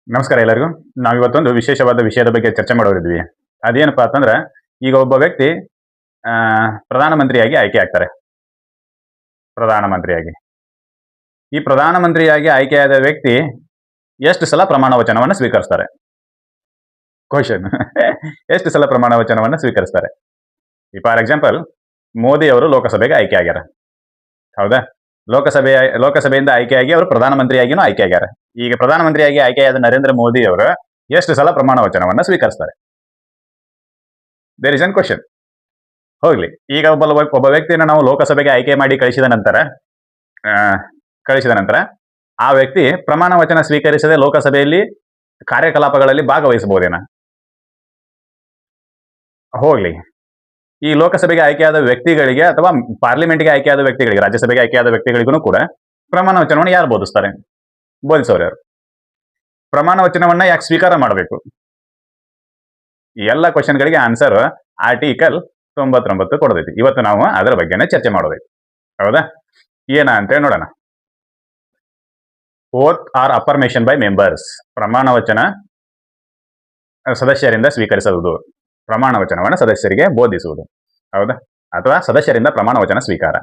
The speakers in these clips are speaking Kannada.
ನಮಸ್ಕಾರ ಎಲ್ಲರಿಗೂ. ನಾವಿವತ್ತೊಂದು ವಿಶೇಷವಾದ ವಿಷಯದ ಬಗ್ಗೆ ಚರ್ಚೆ ಮಾಡೋರಿದ್ವಿ. ಅದೇನಪ್ಪಾ ಅಂತಂದ್ರೆ, ಈಗ ಒಬ್ಬ ವ್ಯಕ್ತಿ ಆ, ಪ್ರಧಾನಮಂತ್ರಿಯಾಗಿ ಆಯ್ಕೆ ಆಗ್ತಾರೆ. ಪ್ರಧಾನಮಂತ್ರಿಯಾಗಿ ಈ ಪ್ರಧಾನಮಂತ್ರಿಯಾಗಿ ಆಯ್ಕೆಯಾದ ವ್ಯಕ್ತಿ ಎಷ್ಟು ಸಲ ಪ್ರಮಾಣ ವಚನವನ್ನು ಸ್ವೀಕರಿಸ್ತಾರೆ? ಕ್ವಶನ್. ಎಷ್ಟು ಸಲ ಪ್ರಮಾಣ ವಚನವನ್ನು ಸ್ವೀಕರಿಸ್ತಾರೆ? ಈ ಫಾರ್ ಎಕ್ಸಾಂಪಲ್, ಮೋದಿ ಅವರು ಲೋಕಸಭೆಗೆ ಆಯ್ಕೆ ಆಗ್ಯಾರ, ಹೌದಾ? ಲೋಕಸಭೆಯಿಂದ ಆಯ್ಕೆಯಾಗಿ ಅವರು ಪ್ರಧಾನಮಂತ್ರಿಯಾಗಿನೂ ಆಯ್ಕೆ ಆಗ್ಯಾರ. ಈಗ ಪ್ರಧಾನಮಂತ್ರಿಯಾಗಿ ಆಯ್ಕೆಯಾದ ನರೇಂದ್ರ ಮೋದಿ ಅವರು ಎಷ್ಟು ಸಲ ಪ್ರಮಾಣ ವಚನವನ್ನು ಸ್ವೀಕರಿಸ್ತಾರೆ? There is an question. ಹೋಗ್ಲಿ, ಈಗ ಒಬ್ಬ ವ್ಯಕ್ತಿಯನ್ನು ನಾವು ಲೋಕಸಭೆಗೆ ಆಯ್ಕೆ ಮಾಡಿ ಆ, ಕಳಿಸಿದ ನಂತರ ಆ ವ್ಯಕ್ತಿ ಪ್ರಮಾಣ ವಚನ ಸ್ವೀಕರಿಸದೆ ಲೋಕಸಭೆಯಲ್ಲಿ ಕಾರ್ಯಕಲಾಪಗಳಲ್ಲಿ ಭಾಗವಹಿಸಬಹುದೇನ? ಹೋಗ್ಲಿ, ಈ ಲೋಕಸಭೆಗೆ ಆಯ್ಕೆಯಾದ ವ್ಯಕ್ತಿಗಳಿಗೆ ಅಥವಾ ಪಾರ್ಲಿಮೆಂಟ್ಗೆ ಆಯ್ಕೆಯಾದ ವ್ಯಕ್ತಿಗಳಿಗೆ, ರಾಜ್ಯಸಭೆಗೆ ಆಯ್ಕೆಯಾದ ವ್ಯಕ್ತಿಗಳಿಗೂ ಕೂಡ ಪ್ರಮಾಣ ವಚನವನ್ನು ಯಾರು ಬೋಧಿಸ್ತಾರೆ? ಬೋಧಿಸೋರು ಯಾರು? ಪ್ರಮಾಣ ವಚನವನ್ನ ಯಾಕೆ ಸ್ವೀಕಾರ ಮಾಡಬೇಕು? ಈ ಎಲ್ಲ ಕ್ವಶನ್ಗಳಿಗೆ ಆನ್ಸರ್ ಆರ್ಟಿಕಲ್ 99 ಕೊಡತೈತಿ. ಇವತ್ತು ನಾವು ಅದರ ಬಗ್ಗೆನೇ ಚರ್ಚೆ ಮಾಡೋದೈತಿ, ಹೌದಾ? ಏನ ಅಂತೇಳಿ ನೋಡೋಣ. ಓತ್ ಆರ್ ಅಫರ್ಮೇಷನ್ ಬೈ ಮೆಂಬರ್ಸ್, ಪ್ರಮಾಣ ವಚನ ಸದಸ್ಯರಿಂದ ಸ್ವೀಕರಿಸುವುದು, ಪ್ರಮಾಣ ವಚನವನ್ನು ಸದಸ್ಯರಿಗೆ ಬೋಧಿಸುವುದು, ಹೌದಾ? ಅಥವಾ ಸದಸ್ಯರಿಂದ ಪ್ರಮಾಣ ವಚನ ಸ್ವೀಕಾರ.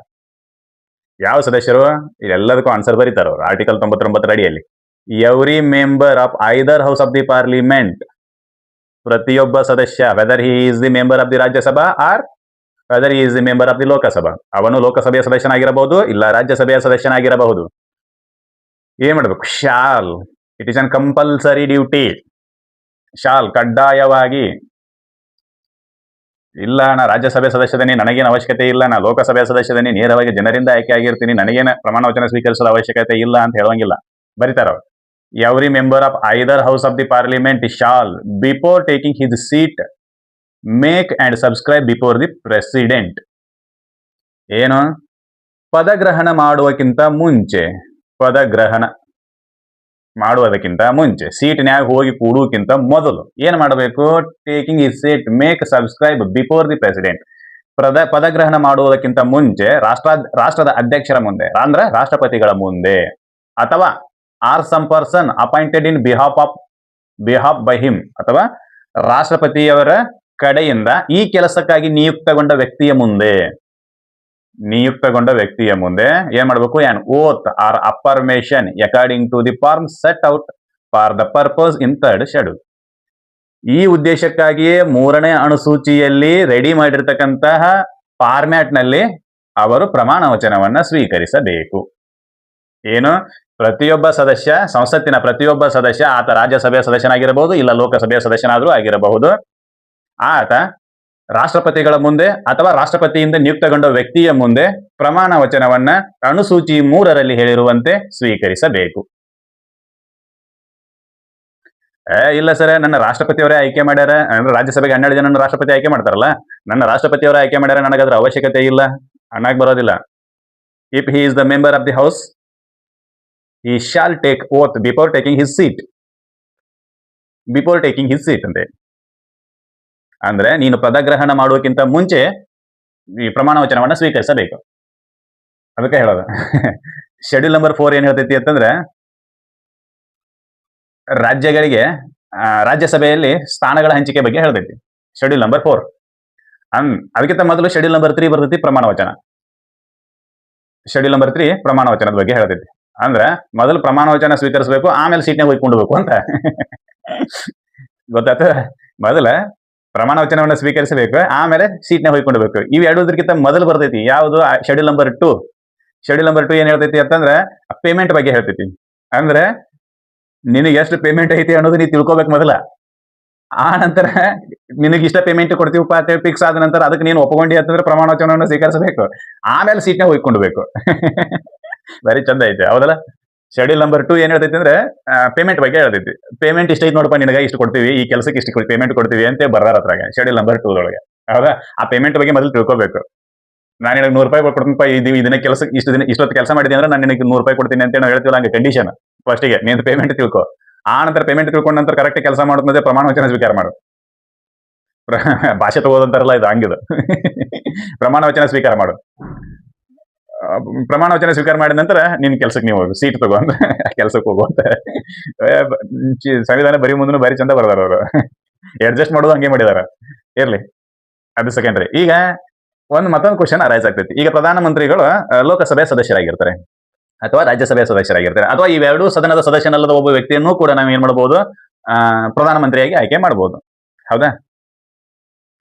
ಯಾವ ಸದಸ್ಯರು? ಇದೆಲ್ಲದಕ್ಕೂ ಆನ್ಸರ್ ಬರೀತಾರ ಅವರು ಆರ್ಟಿಕಲ್ 99 ಅಡಿಯಲ್ಲಿ. Every member of either house of the parliament, ಪ್ರತಿಯೊಬ್ಬ ಸದಸ್ಯ, whether he is the member of the Rajya Sabha or whether he is the member of the Lok Sabha, ಅವನು ಲೋಕಸಭೆಯ ಸದಸ್ಯನಾಗಿರಬಹುದು, ಇಲ್ಲ ರಾಜ್ಯಸಭೆಯ ಸದಸ್ಯನಾಗಿರಬಹುದು. ಏನ್ ಮಾಡಬೇಕು? Shall, it is an compulsory duty. Shall, ಕಡ್ಡಾಯವಾಗಿ. ಇಲ್ಲ, ನಾ ರಾಜ್ಯಸಭೆ ಸದಸ್ಯದನಿ, ನನಗೇನು ಅವಶ್ಯಕತೆ ಇಲ್ಲ, ನಾ ಲೋಕಸಭೆಯ ಸದಸ್ಯದನಿ, ನೇರವಾಗಿ ಜನರಿಂದ ಆಯ್ಕೆ ಆಗಿರ್ತೀನಿ, ನನಗೇನು ಪ್ರಮಾಣ ವಚನ ಸ್ವೀಕರಿಸೋದ ಅವಶ್ಯಕತೆ ಇಲ್ಲ ಅಂತ ಹೇಳಂಗಿಲ್ಲ. ಬರೀತಾರ every member of either house of the parliament shall before taking his seat make and subscribe before the president. ಏನು? ಪದಗ್ರಹಣ ಮಾಡುವಕ್ಕಿಂತ ಮುಂಚೆ, ಪದಗ್ರಹಣ ಮಾಡುವುದಕ್ಕಿಂತ ಮುಂಚೆ, ಸೀಟ್ನ್ಯಾಗ ಹೋಗಿ ಕೂಡುವುದಕ್ಕಿಂತ ಮೊದಲು ಏನ್ ಮಾಡಬೇಕು? Taking is seat make subscribe before the president. ಪದಗ್ರಹಣ ಮಾಡುವುದಕ್ಕಿಂತ ಮುಂಚೆ ರಾಷ್ಟ್ರದ ಅಧ್ಯಕ್ಷರ ಮುಂದೆ, ಅಂದ್ರೆ ರಾಷ್ಟ್ರಪತಿಗಳ ಮುಂದೆ, ಅಥವಾ or some person appointed in behalf by him, ಅಥವಾ ರಾಷ್ಟ್ರಪತಿಯವರ ಕಡೆಯಿಂದ ಈ ಕೆಲಸಕ್ಕಾಗಿ ನಿಯುಕ್ತಗೊಂಡ ವ್ಯಕ್ತಿಯ ಮುಂದೆ ಏನ್ ಮಾಡಬೇಕು? An oath or affirmation according to the form set out for the purpose in 3rd schedule. ಈ ಉದ್ದೇಶಕ್ಕಾಗಿಯೇ 3ನೇ ಅನುಸೂಚಿಯಲ್ಲಿ ರೆಡಿ ಮಾಡಿರ್ತಕ್ಕಂತಹ ಫಾರ್ಮ್ಯಾಟ್ ನಲ್ಲಿ ಅವರು ಪ್ರಮಾಣ ವಚನವನ್ನ ಸ್ವೀಕರಿಸಬೇಕು. ಏನು? ಪ್ರತಿಯೊಬ್ಬ ಸದಸ್ಯ, ಸಂಸತ್ತಿನ ಪ್ರತಿಯೊಬ್ಬ ಸದಸ್ಯ, ಆತ ರಾಜ್ಯಸಭೆಯ ಸದಸ್ಯನಾಗಿರಬಹುದು, ಇಲ್ಲ ಲೋಕಸಭೆಯ ಸದಸ್ಯನಾದರೂ ಆಗಿರಬಹುದು, ಆತ ರಾಷ್ಟ್ರಪತಿಗಳ ಮುಂದೆ ಅಥವಾ ರಾಷ್ಟ್ರಪತಿಯಿಂದ ನಿಯುಕ್ತಗೊಂಡ ವ್ಯಕ್ತಿಯ ಮುಂದೆ ಪ್ರಮಾಣ ವಚನವನ್ನ ಅನುಸೂಚಿ 3ರಲ್ಲಿ ಹೇಳಿರುವಂತೆ ಸ್ವೀಕರಿಸಬೇಕು. ಇಲ್ಲ ಸರ್, ನನ್ನ ರಾಷ್ಟ್ರಪತಿಯವರೇ ಆಯ್ಕೆ ಮಾಡ್ಯಾರ, ಅಂದ್ರೆ ರಾಜ್ಯಸಭೆಗೆ 12 ಜನ ರಾಷ್ಟ್ರಪತಿ ಆಯ್ಕೆ ಮಾಡ್ತಾರಲ್ಲ, ನನ್ನ ರಾಷ್ಟ್ರಪತಿಯವರೇ ಆಯ್ಕೆ ಮಾಡ್ಯಾರ, ನನಗದ್ರ ಅವಶ್ಯಕತೆ ಇಲ್ಲ ಅನ್ನಕ್ ಬರೋದಿಲ್ಲ. If he is the member of the house, he shall take oath before taking his seat. ಅಂತೆ. ಅಂದ್ರೆ ನೀನು ಪದಗ್ರಹಣ ಮಾಡುವಕ್ಕಿಂತ ಮುಂಚೆ ಈ ಪ್ರಮಾಣ ವಚನವನ್ನ ಸ್ವೀಕರಿಸಬೇಕು. ಅದಕ್ಕೆ ಹೇಳೋದು. ಶೆಡ್ಯೂಲ್ ನಂಬರ್ 4 ಏನ್ ಹೇಳ್ತೈತಿ ಅಂತಂದ್ರೆ, ರಾಜ್ಯಗಳಿಗೆ ರಾಜ್ಯಸಭೆಯಲ್ಲಿ ಸ್ಥಾನಗಳ ಹಂಚಿಕೆ ಬಗ್ಗೆ ಹೇಳ್ತೈತಿ. Schedule number 4. ಅದಕ್ಕಿಂತ ಮೊದಲು ಶೆಡ್ಯೂಲ್ ನಂಬರ್ 3 ಬರ್ತೈತಿ, ಪ್ರಮಾಣ ವಚನ. ಶೆಡ್ಯೂಲ್ ನಂಬರ್ 3 ಪ್ರಮಾಣ ವಚನದ ಬಗ್ಗೆ ಹೇಳ್ತೈತಿ. ಅಂದ್ರೆ ಮೊದಲು ಪ್ರಮಾಣ ವಚನ ಸ್ವೀಕರಿಸಬೇಕು, ಆಮೇಲೆ ಸೀಟ್ನಾಗ ಹೋಗ್ಕೊಂಡ್ಬೇಕು ಅಂತ. ಗೊತ್ತಾತ? ಮೊದಲ ಪ್ರಮಾಣ ವಚನವನ್ನು ಸ್ವೀಕರಿಸಬೇಕು, ಆಮೇಲೆ ಸೀಟ್ನಾಗ ಹೋಗ್ಕೊಂಡ್ಬೇಕು. ಇವು ಎರಡೂದಕ್ಕಿಂತ ಮೊದಲು ಬರ್ತೈತಿ ಯಾವುದು? Schedule number 2. ಶೆಡ್ಯೂಲ್ ನಂಬರ್ 2 ಏನ್ ಹೇಳ್ತೈತಿ ಅಂತಂದ್ರೆ, ಪೇಮೆಂಟ್ ಬಗ್ಗೆ ಹೇಳ್ತೈತಿ. ಅಂದ್ರೆ ನಿನಗೆ ಎಷ್ಟು ಪೇಮೆಂಟ್ ಐತಿ ಅನ್ನೋದು ನೀ ತಿಳ್ಕೊಬೇಕು ಮೊದಲ. ಆ ನಂತರ ನಿನಗೆ ಇಷ್ಟ ಪೇಮೆಂಟ್ ಕೊಡ್ತೀವಪ್ಪ ಅಂತ ಫಿಕ್ಸ್ ಆದ ನಂತರ ಅದಕ್ಕೆ ನೀನು ಒಪ್ಕೊಂಡಿ ಅಂತಂದ್ರೆ ಪ್ರಮಾಣ ವಚನವನ್ನು ಸ್ವೀಕರಿಸಬೇಕು, ಆಮೇಲೆ ಸೀಟ್ನಾಗ ಹೋಗ್ಕೊಂಡ್ಬೇಕು. ವೆರಿ ಚಂದ ಐತೆ, ಹೌದಲ್ಲ? ಶೆಡ್ಯೂಲ್ ನಂಬರ್ 2 ಏನ್ ಹೇಳ್ತೈತಿ ಅಂದ್ರೆ, ಪೇಮೆಂಟ್ ಬಗ್ಗೆ ಹೇಳ್ತೈತಿ. ಪೇಮೆಂಟ್ ಇಷ್ಟ ಐತಿ ನೋಡಪ್ಪ, ನಿನಗೆ ಇಷ್ಟು ಕೊಡ್ತೀವಿ, ಈ ಕೆಲಸಕ್ಕೆ ಇಷ್ಟು ಪೇಮೆಂಟ್ ಕೊಡ್ತೀವಿ ಅಂತ ಬರ್ದಾರ ಅದ್ರಾಗ ಶೆಡ್ಯೂಲ್ ನಂಬರ್ 2 ಒಳಗೆ, ಹೌದಾ? ಆ ಪೇಮೆಂಟ್ ಬಗ್ಗೆ ಮೊದಲು ತಿಳ್ಕೊಬೇಕು. ನಾನು ನಿನಗೆ 100 ರೂಪಾಯಿ ಕೊಡ್ತೀನಪ್ಪ, ಇದನ್ನ ಕೆಲಸಕ್ಕೆ ಇಷ್ಟೊತ್ತು ಕೆಲಸ ಮಾಡಿದೆ ಅಂದ್ರೆ ನಾನು ನಿನಗೆ 100 ರೂಪಾಯಿ ಕೊಡ್ತೀನಿ ಅಂತ ನಾವು ಹೇಳ್ತೀವಲ್ಲ, ಹಂಗೆ ಕಂಡೀಷನ್. ಫಸ್ಟಿಗೆ ನೀನು ಪೇಮೆಂಟ್ ತಿಳ್ಕೊ, ಆ ನಂತರ ಪೇಮೆಂಟ್ ತಿಳ್ಕೊಂಡ ನಂತರ ಕರೆಕ್ಟ್ ಕೆಲಸ ಮಾಡೋದ್ ಪ್ರಮಾಣ ವಚನ ಸ್ವೀಕಾರ ಮಾಡು. ಭಾಷೆ ತಗೋದಂತಾರಲ್ಲ, ಇದು ಹಂಗಿದು. ಪ್ರಮಾಣ ವಚನ ಸ್ವೀಕಾರ ಮಾಡು. ಪ್ರಮಾಣ ವಚನ ಸ್ವೀಕಾರ ಮಾಡಿದ ನಂತರ ನಿನ್ ಕೆಲ್ಸಕ್ಕೆ ನೀವು ಸೀಟ್ ತಗೊಂತ ಕೆಲ್ಸಕ್ಕೆ ಹೋಗುವಂತ ಸಂವಿಧಾನ ಬರೀ ಮುಂದೂ ಬರೀ ಚಂದ ಬರ್ದಾರ ಅವರು. ಅಡ್ಜಸ್ಟ್ ಮಾಡೋದು ಹಂಗೆ ಮಾಡಿದಾರ. ಇರ್ಲಿ, ಅದು ಸೆಕೆಂಡ್ರಿ. ಈಗ ಮತ್ತೊಂದು ಕ್ವಶನ್ ಅರೈಸ್ ಆಗ್ತೈತಿ. ಈಗ ಪ್ರಧಾನಮಂತ್ರಿಗಳು ಲೋಕಸಭೆ ಸದಸ್ಯರಾಗಿರ್ತಾರೆ ಅಥವಾ ರಾಜ್ಯಸಭೆಯ ಸದಸ್ಯರಾಗಿರ್ತಾರೆ, ಅಥವಾ ಇವೆರಡೂ ಸದನದ ಸದಸ್ಯನಲ್ಲದ ಒಬ್ಬ ವ್ಯಕ್ತಿಯನ್ನು ಕೂಡ ನಾವು ಏನ್ ಮಾಡಬಹುದು, ಪ್ರಧಾನಮಂತ್ರಿಯಾಗಿ ಆಯ್ಕೆ ಮಾಡಬಹುದು. ಹೌದಾ?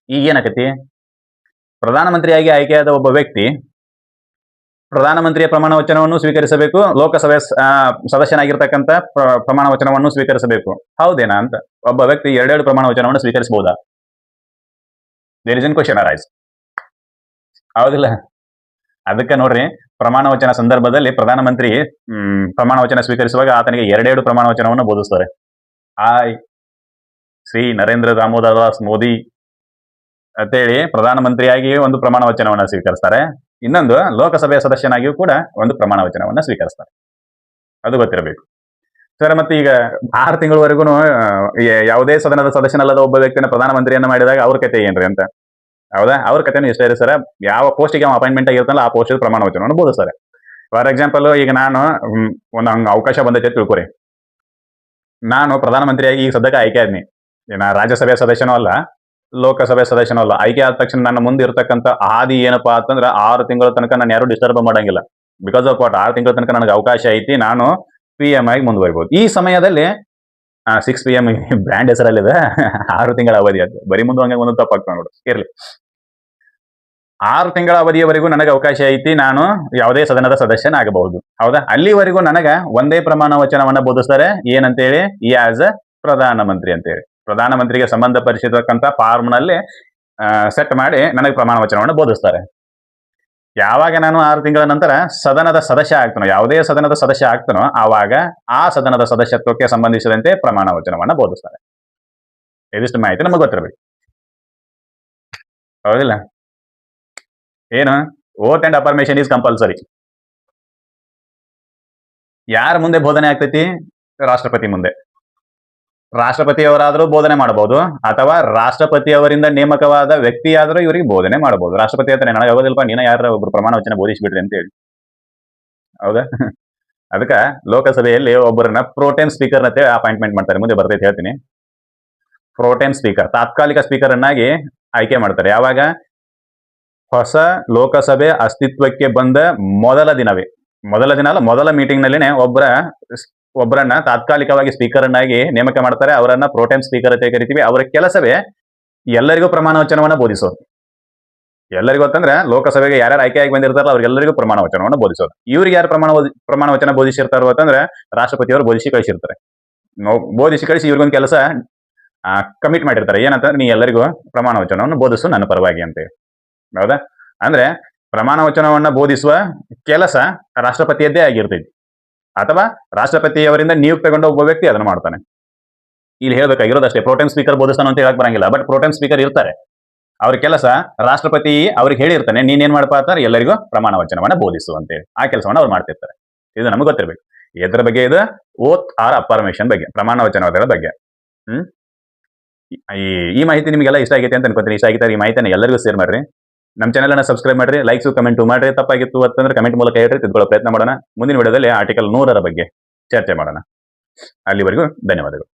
ಈಗ ಏನಾಕತಿ, ಪ್ರಧಾನಮಂತ್ರಿಯಾಗಿ ಆಯ್ಕೆಯಾದ ಒಬ್ಬ ವ್ಯಕ್ತಿ ಪ್ರಧಾನಮಂತ್ರಿಯ ಪ್ರಮಾಣ ವಚನವನ್ನು ಸ್ವೀಕರಿಸಬೇಕು, ಲೋಕಸಭೆ ಸದಸ್ಯನಾಗಿರ್ತಕ್ಕಂಥ ಪ್ರಮಾಣ ವಚನವನ್ನು ಸ್ವೀಕರಿಸಬೇಕು. ಹೌದೇನಾ ಅಂತ ಒಬ್ಬ ವ್ಯಕ್ತಿ ಎರಡೆರಡು ಪ್ರಮಾಣ ವಚನವನ್ನು ಸ್ವೀಕರಿಸಬಹುದಾ? There is an question arise. ಹೌದಿಲ್ಲ? ಅದಕ್ಕೆ ನೋಡ್ರಿ, ಪ್ರಮಾಣ ವಚನ ಸಂದರ್ಭದಲ್ಲಿ ಪ್ರಧಾನಮಂತ್ರಿ ಪ್ರಮಾಣ ವಚನ ಸ್ವೀಕರಿಸುವಾಗ ಆತನಿಗೆ ಎರಡೆರಡು ಪ್ರಮಾಣ ವಚನವನ್ನು ಬೋಧಿಸ್ತಾರೆ. ಶ್ರೀ ನರೇಂದ್ರ ದಾಮೋದರ ದಾಸ್ ಮೋದಿ ಅಂತೇಳಿ ಪ್ರಧಾನಮಂತ್ರಿಯಾಗಿ ಒಂದು ಪ್ರಮಾಣ ವಚನವನ್ನು ಸ್ವೀಕರಿಸ್ತಾರೆ. ಇನ್ನೊಂದು ಲೋಕಸಭೆಯ ಸದಸ್ಯನಾಗಿಯೂ ಕೂಡ ಒಂದು ಪ್ರಮಾಣ ವಚನವನ್ನು ಸ್ವೀಕರಿಸ್ತಾರೆ. ಅದು ಗೊತ್ತಿರಬೇಕು ಸರ್. ಮತ್ತೆ ಈಗ 6 ತಿಂಗಳವರೆಗೂ ಯಾವುದೇ ಸದನದ ಸದಸ್ಯನಲ್ಲದ ಒಬ್ಬ ವ್ಯಕ್ತಿನ ಪ್ರಧಾನಮಂತ್ರಿಯನ್ನ ಮಾಡಿದಾಗ ಅವ್ರ ಕತೆ ಏನ್ರಿ ಅಂತ. ಹೌದಾ? ಅವ್ರ ಕಥೆನೂ ಇಷ್ಟ ಇದೆ ಸರ್. ಯಾವ ಪೋಸ್ಟಿಗೆ ಅಪಾಯಿಂಟ್ಮೆಂಟ್ ಆಗಿರ್ತಲ್ಲ ಆ ಪೋಸ್ಟ್ ಪ್ರಮಾಣ ವಚನವನ್ನು ಬೋಧಿಸ್ತಾರೆ. ಫಾರ್ ಎಕ್ಸಾಂಪಲ್, ಈಗ ನಾನು ಒಂದು ಅವಕಾಶ ಬಂದೈತೆ ತಿಳ್ಕೊರಿ. ನಾನು ಪ್ರಧಾನಮಂತ್ರಿಯಾಗಿ ಈಗ ಸದ್ಯಕ್ಕೆ ಆಯ್ಕೆ ಆದ್ನಿ. ನಾ ರಾಜ್ಯಸಭೆ ಸದಸ್ಯನೂ ಅಲ್ಲ, ಲೋಕಸಭೆ ಸದಸ್ಯನೂ ಅಲ್ಲ. ಆಯ್ಕೆ ಆದ ತಕ್ಷಣ ನನ್ನ ಮುಂದೆ ಇರತಕ್ಕಂಥ ಹಾದಿ ಏನಪ್ಪಾ ಅಂತಂದ್ರೆ 6 ತಿಂಗಳ ತನಕ ನಾನು ಯಾರು ಡಿಸ್ಟರ್ಬ್ ಮಾಡಂಗಿಲ್ಲ. ಬಿಕಾಸ್ ಆಫ್ ವಾಟ್, 6 ತಿಂಗಳ ತನಕ ನನಗೆ ಅವಕಾಶ ಐತಿ, ನಾನು PM ಆಗಿ ಮುಂದುವರಿಬಹುದು. ಈ ಸಮಯದಲ್ಲಿ 6 PM ಬ್ರ್ಯಾಂಡ್ ಹೆಸರಲ್ಲಿದೆ, 6 ತಿಂಗಳ ಅವಧಿ ಅದು. ಬರೀ ಮುಂದೆ ಹಂಗೆ ಒಂದು ತಪ್ಪಾಗ್ತಾವ ನೋಡು. ಇರ್ಲಿ, 6 ತಿಂಗಳ ಅವಧಿಯವರೆಗೂ ನನಗೆ ಅವಕಾಶ ಐತಿ, ನಾನು ಯಾವುದೇ ಸದನದ ಸದಸ್ಯನಾಗಬಹುದು. ಹೌದಾ? ಅಲ್ಲಿವರೆಗೂ ನನಗೆ ಒಂದೇ ಪ್ರಮಾಣ ವಚನವನ್ನ ಬೋಧಿಸ್ತಾರೆ. ಏನಂತೇಳಿ? ಆಸ್ ಅ ಪ್ರಧಾನಮಂತ್ರಿ ಅಂತೇಳಿ. ಪ್ರಧಾನಮಂತ್ರಿಗೆ ಸಂಬಂಧಪಡಿಸಿರ್ತಕ್ಕಂಥ ಫಾರ್ಮ್ ನಲ್ಲಿ ಸೆಟ್ ಮಾಡಿ ನನಗೆ ಪ್ರಮಾಣ ವಚನವನ್ನು ಬೋಧಿಸ್ತಾರೆ. ಯಾವಾಗ ನಾನು 6 ತಿಂಗಳ ನಂತರ ಸದನದ ಸದಸ್ಯ ಆಗ್ತಾನೋ, ಯಾವುದೇ ಸದನದ ಸದಸ್ಯ ಆಗ್ತಾನೋ, ಆವಾಗ ಆ ಸದನದ ಸದಸ್ಯತ್ವಕ್ಕೆ ಸಂಬಂಧಿಸಿದಂತೆ ಪ್ರಮಾಣ ವಚನವನ್ನ ಬೋಧಿಸ್ತಾರೆ. ಇದಿಷ್ಟು ಮಾಹಿತಿ ನಮಗೆ ಗೊತ್ತಿರಬೇಕು. ಹೌದಿಲ್ಲ? ಏನು? ಓತ್ ಅಂಡ್ ಅಫರ್ಮೇಷನ್ ಈಸ್ ಕಂಪಲ್ಸರಿ. ಯಾರ ಮುಂದೆ ಬೋಧನೆ ಆಗ್ತೈತಿ? ರಾಷ್ಟ್ರಪತಿ ಮುಂದೆ. ರಾಷ್ಟ್ರಪತಿಯವರಾದರೂ ಬೋಧನೆ ಮಾಡಬಹುದು, ಅಥವಾ ರಾಷ್ಟ್ರಪತಿಯವರಿಂದ ನೇಮಕವಾದ ವ್ಯಕ್ತಿಯಾದರೂ ಇವರಿಗೆ ಬೋಧನೆ ಮಾಡಬಹುದು. ರಾಷ್ಟ್ರಪತಿ ಹೇಳ್ತಾನೆ, ನನಗೆ ಆಗೋದಿಲ್ಲಪ್ಪ, ನೀನ ಯಾರ ಒಬ್ರು ಪ್ರಮಾಣ ವಚನ ಬೋಧಿಸ್ಬಿಡ್ರಿ ಅಂತ ಹೇಳಿ. ಹೌದಾ? ಅದಕ್ಕೆ ಲೋಕಸಭೆಯಲ್ಲಿ ಒಬ್ಬರನ್ನ ಪ್ರೋಟೆಮ್ ಸ್ಪೀಕರ್ ಅಂತ ಅಪಾಯಿಂಟ್ಮೆಂಟ್ ಮಾಡ್ತಾರೆ. ಮುಂದೆ ಬರ್ತೈತೆ ಹೇಳ್ತೀನಿ. ಪ್ರೋಟೆಮ್ ಸ್ಪೀಕರ್, ತಾತ್ಕಾಲಿಕ ಸ್ಪೀಕರ್ ಅನ್ನಾಗಿ ಆಯ್ಕೆ ಮಾಡ್ತಾರೆ. ಯಾವಾಗ? ಹೊಸ ಲೋಕಸಭೆ ಅಸ್ತಿತ್ವಕ್ಕೆ ಬಂದ ಮೊದಲ ದಿನವೇ. ಮೊದಲ ದಿನ ಅಲ್ಲ, ಮೊದಲ ಮೀಟಿಂಗ್ ನಲ್ಲಿನೇ ಒಬ್ಬರನ್ನ ತಾತ್ಕಾಲಿಕವಾಗಿ ಸ್ಪೀಕರ್ ಅನ್ನಾಗಿ ನೇಮಕ ಮಾಡ್ತಾರೆ. ಅವರನ್ನ ಪ್ರೋಟೆಮ್ ಸ್ಪೀಕರ್ ಅಂತ ಕರಿತೀವಿ. ಅವರ ಕೆಲಸವೇ ಎಲ್ಲರಿಗೂ ಪ್ರಮಾಣ ವಚನವನ್ನ ಬೋಧಿಸೋದು. ಎಲ್ಲರಿಗೂ ಅಂತಂದ್ರೆ ಲೋಕಸಭೆಗೆ ಯಾರ್ಯಾರು ಆಯ್ಕೆಯಾಗಿ ಬಂದಿರ್ತಾರಲ್ಲ ಅವ್ರಿಗೆಲ್ಲರಿಗೂ ಪ್ರಮಾಣ ವಚನವನ್ನು ಬೋಧಿಸೋದು. ಇವ್ರಿಗೆ ಯಾರು ಪ್ರಮಾಣ ವಚನ ಬೋಧಿಸಿರ್ತಾರೋ ಅಂತಂದ್ರೆ ರಾಷ್ಟ್ರಪತಿಯವರು ಬೋಧಿಸಿ ಕಳಿಸಿರ್ತಾರೆ. ಬೋಧಿಸಿ ಕಳಿಸಿ ಇವ್ರಿಗೊಂದು ಕೆಲಸ ಕಮಿಟ್ ಮಾಡಿರ್ತಾರೆ. ಏನಂತಂದ್ರೆ, ನೀ ಎಲ್ಲರಿಗೂ ಪ್ರಮಾಣ ವಚನವನ್ನು ಬೋಧಿಸು ನನ್ನ ಪರವಾಗಿ ಅಂತೇಳಿ. ಹೌದಾ? ಅಂದ್ರೆ ಪ್ರಮಾಣ ವಚನವನ್ನ ಬೋಧಿಸುವ ಕೆಲಸ ರಾಷ್ಟ್ರಪತಿಯದ್ದೇ ಆಗಿರ್ತೈತಿ, ಅಥವಾ ರಾಷ್ಟ್ರಪತಿಯವರಿಂದ ನಿಯುಕ್ತಗೊಂಡ ಒಬ್ಬ ವ್ಯಕ್ತಿ ಅದನ್ನು ಮಾಡ್ತಾನೆ. ಇಲ್ಲಿ ಹೇಳ್ಬೇಕಾಗಿರೋದಷ್ಟೇ, ಪ್ರೋಟೆಮ್ ಸ್ಪೀಕರ್ ಬೋಧಿಸ್ತಾನೆ ಅಂತ ಹೇಳಕ್ ಬರಂಗಿಲ್ಲ. ಬಟ್ ಪ್ರೋಟೆಮ್ ಸ್ಪೀಕರ್ ಇರ್ತಾರೆ. ಅವ್ರ ಕೆಲಸ ರಾಷ್ಟ್ರಪತಿ ಅವ್ರಿಗೆ ಹೇಳಿರ್ತಾನೆ, ನೀನೇನ್ ಮಾಡಪ್ಪ ಅಂತಾರೆ, ಎಲ್ಲರಿಗೂ ಪ್ರಮಾಣ ವಚನವನ್ನ ಬೋಧಿಸು ಅಂತೇಳಿ. ಆ ಕೆಲಸವನ್ನ ಅವ್ರು ಮಾಡ್ತಿರ್ತಾರೆ. ಇದು ನಮಗೆ ಗೊತ್ತಿರ್ಬೇಕು. ಎದ್ರ ಬಗ್ಗೆ? ಇದು ಓತ್ ಆರ್ ಅಫರ್ಮೇಷನ್ ಬಗ್ಗೆ, ಪ್ರಮಾಣ ವಚನಗಳ ಬಗ್ಗೆ. ಈ ಮಾಹಿತಿ ನಿಮಗೆಲ್ಲ ಇಷ್ಟ ಆಗೈತೆ ಅಂತ ಅನ್ಕೋತೀನಿ. ಇಷ್ಟ ಆಗಿದ್ದಾರೆ ಈ ಮಾಹಿತಿನ ಎಲ್ಲರಿಗೂ ಶೇರ್ ಮಾಡ್ರಿ. ನಮ್ಮ ಚಾನಲ್ ಅನ್ನ ಸಬ್ಸ್ಕ್ರೈಬ್ ಮಾಡ್ರಿ, ಲೈಕ್ಸ್ ಕಮೆಂಟ್ ಮಾಡ್ರಿ. ತಪ್ಪಾಗಿತ್ತು ಅಂತಂದ್ರೆ ಕಮೆಂಟ್ ಮೂಲಕ ಹೇಳ್ರಿ, ತಿದ್ಕೊಳ್ಳೋ ಪ್ರಯತ್ನ ಮಾಡೋಣ. ಮುಂದಿನ ವಿಡಿಯೋದಲ್ಲಿ ಆರ್ಟಿಕಲ್ 100ರ ಬಗ್ಗೆ ಚರ್ಚೆ ಮಾಡೋಣ. ಅಲ್ಲಿವರೆಗೂ ಧನ್ಯವಾದಗಳು.